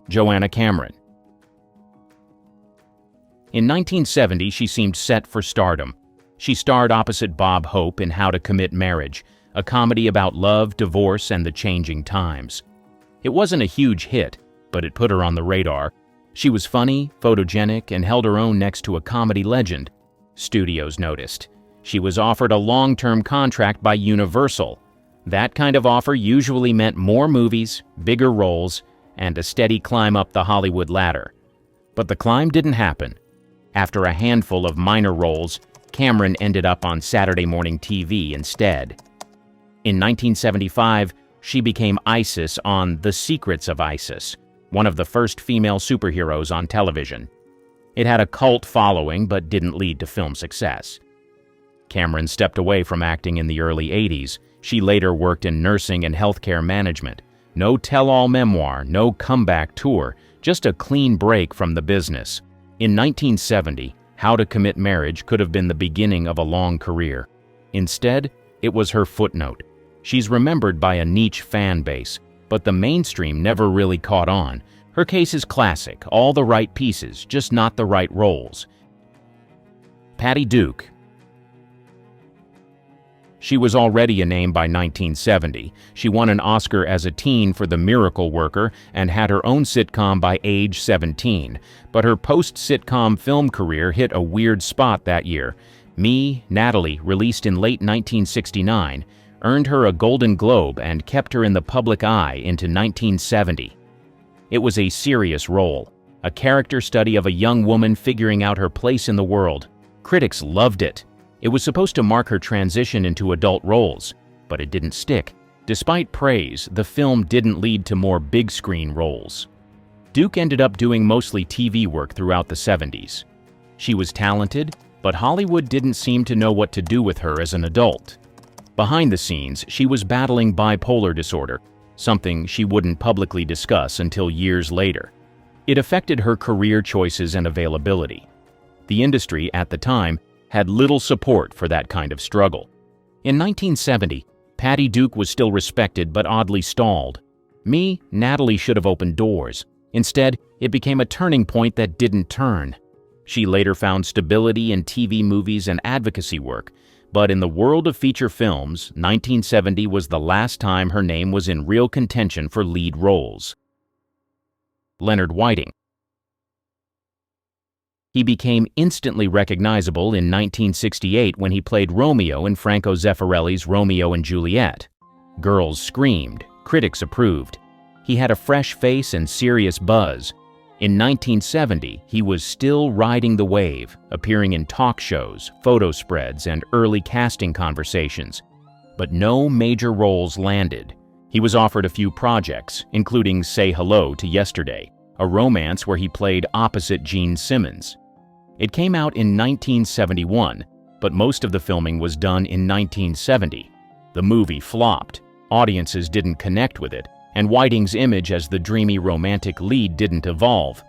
Joanna Cameron. In 1970, she seemed set for stardom. She starred opposite Bob Hope in How to Commit Marriage, a comedy about love, divorce, and the changing times. It wasn't a huge hit, but it put her on the radar. She was funny, photogenic, and held her own next to a comedy legend. Studios noticed. She was offered a long-term contract by Universal. That kind of offer usually meant more movies, bigger roles, and a steady climb up the Hollywood ladder. But the climb didn't happen. After a handful of minor roles, Cameron ended up on Saturday morning TV instead. In 1975, she became Isis on The Secrets of Isis, one of the first female superheroes on television. It had a cult following but didn't lead to film success. Cameron stepped away from acting in the early 80s. She later worked in nursing and healthcare management. No tell-all memoir, no comeback tour, just a clean break from the business. In 1970, How to Commit Marriage could have been the beginning of a long career. Instead, it was her footnote. She's remembered by a niche fan base, but the mainstream never really caught on. Her case is classic, all the right pieces, just not the right roles. Patty Duke. She was already a name by 1970. She won an Oscar as a teen for The Miracle Worker and had her own sitcom by age 17. But her post-sitcom film career hit a weird spot that year. Me, Natalie, released in late 1969, earned her a Golden Globe and kept her in the public eye into 1970. It was a serious role, a character study of a young woman figuring out her place in the world. Critics loved it. It was supposed to mark her transition into adult roles, but it didn't stick. Despite praise, the film didn't lead to more big-screen roles. Duke ended up doing mostly TV work throughout the 70s. She was talented, but Hollywood didn't seem to know what to do with her as an adult. Behind the scenes, she was battling bipolar disorder, something she wouldn't publicly discuss until years later. It affected her career choices and availability. The industry, at the time, had little support for that kind of struggle. In 1970, Patty Duke was still respected but oddly stalled. Me, Natalie should have opened doors. Instead, it became a turning point that didn't turn. She later found stability in TV movies and advocacy work, but in the world of feature films, 1970 was the last time her name was in real contention for lead roles. Leonard Whiting. He became instantly recognizable in 1968 when he played Romeo in Franco Zeffirelli's Romeo and Juliet. Girls screamed, critics approved. He had a fresh face and serious buzz. In 1970, he was still riding the wave, appearing in talk shows, photo spreads, and early casting conversations. But no major roles landed. He was offered a few projects, including Say Hello to Yesterday, a romance where he played opposite Gene Simmons. It came out in 1971, but most of the filming was done in 1970. The movie flopped, audiences didn't connect with it, and Whiting's image as the dreamy romantic lead didn't evolve.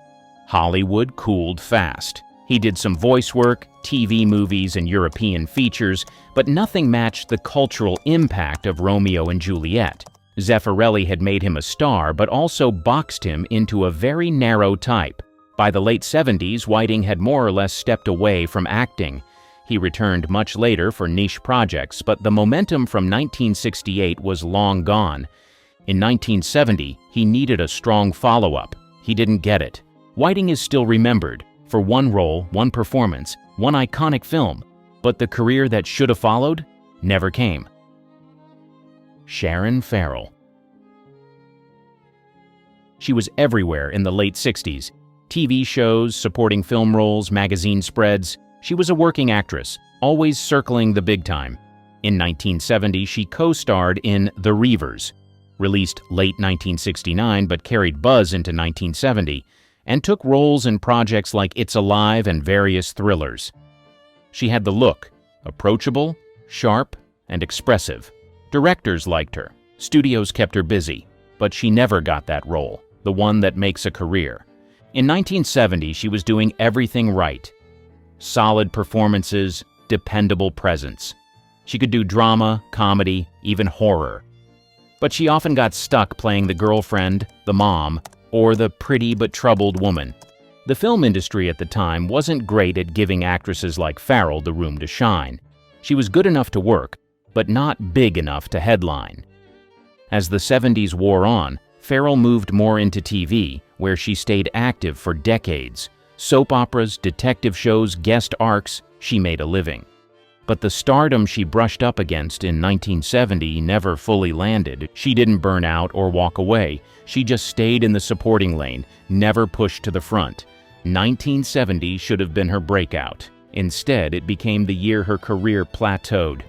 Hollywood cooled fast. He did some voice work, TV movies, and European features, but nothing matched the cultural impact of Romeo and Juliet. Zeffirelli had made him a star, but also boxed him into a very narrow type. By the late 70s, Whiting had more or less stepped away from acting. He returned much later for niche projects, but the momentum from 1968 was long gone. In 1970, he needed a strong follow-up. He didn't get it. Whiting is still remembered for one role, one performance, one iconic film, but the career that should have followed never came. Sharon Farrell. She was everywhere in the late 60s. TV shows, supporting film roles, magazine spreads. She was a working actress, always circling the big time. In 1970, she co-starred in The Reivers, released late 1969 but carried buzz into 1970, and took roles in projects like It's Alive and various thrillers. She had the look, approachable, sharp, and expressive. Directors liked her, studios kept her busy, but she never got that role, the one that makes a career. In 1970, she was doing everything right. Solid performances, dependable presence. She could do drama, comedy, even horror. But she often got stuck playing the girlfriend, the mom, or the pretty but troubled woman. The film industry at the time wasn't great at giving actresses like Farrell the room to shine. She was good enough to work, but not big enough to headline. As the 70s wore on, Farrell moved more into TV, where she stayed active for decades. Soap operas, detective shows, guest arcs, she made a living. But the stardom she brushed up against in 1970 never fully landed. She didn't burn out or walk away. She just stayed in the supporting lane, never pushed to the front. 1970 should have been her breakout. Instead, it became the year her career plateaued.